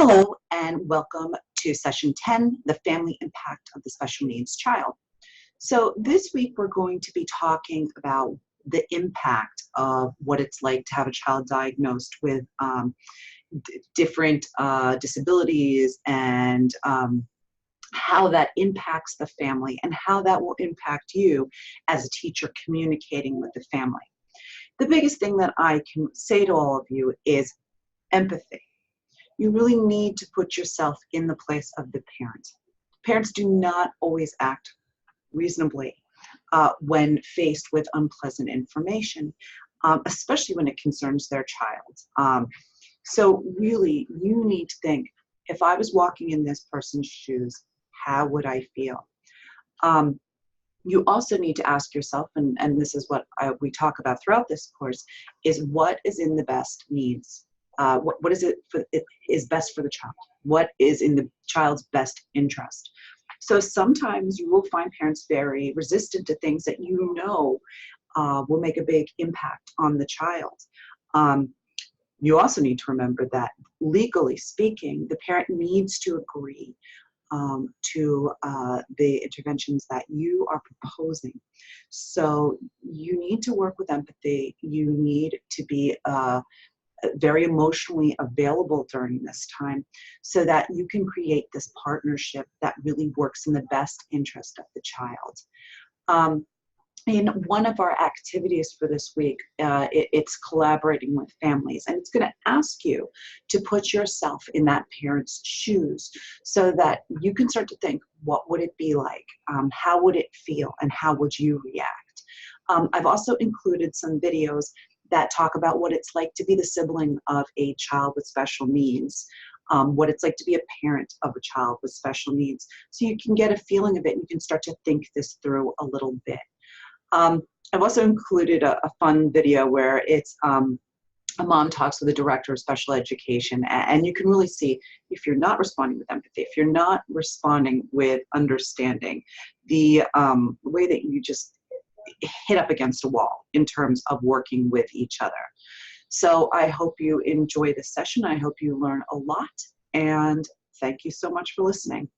Hello and welcome to session 10, the family impact of the special needs child. So this week we're going to be talking about the impact of what it's like to have a child diagnosed with different disabilities and how that impacts the family and how that will impact you as a teacher communicating with the family. The biggest thing that I can say to all of you is empathy. You really need to put yourself in the place of the parents. Parents do not always act reasonably when faced with unpleasant information, especially when it concerns their child. So really, you need to think, if I was walking in this person's shoes, how would I feel? You also need to ask yourself, and this is what we talk about throughout this course, is what is in the best needs. What is it is best for the child? What is in the child's best interest? So sometimes you will find parents very resistant to things that you know will make a big impact on the child. You also need to remember that legally speaking, the parent needs to agree to the interventions that you are proposing. So you need to work with empathy. You need to be very emotionally available during this time so that you can create this partnership that really works in the best interest of the child. In one of our activities for this week, it's collaborating with families, and it's going to ask you to put yourself in that parent's shoes so that you can start to think, what would it be like? How would it feel? And how would you react? I've also included some videos that talk about what it's like to be the sibling of a child with special needs, what it's like to be a parent of a child with special needs. So you can get a feeling of it and you can start to think this through a little bit. I've also included a fun video where it's a mom talks with a director of special education, and you can really see if you're not responding with empathy, if you're not responding with understanding, the way that you just hit up against a wall in terms of working with each other. So I hope you enjoy this session. I hope you learn a lot, and thank you so much for listening.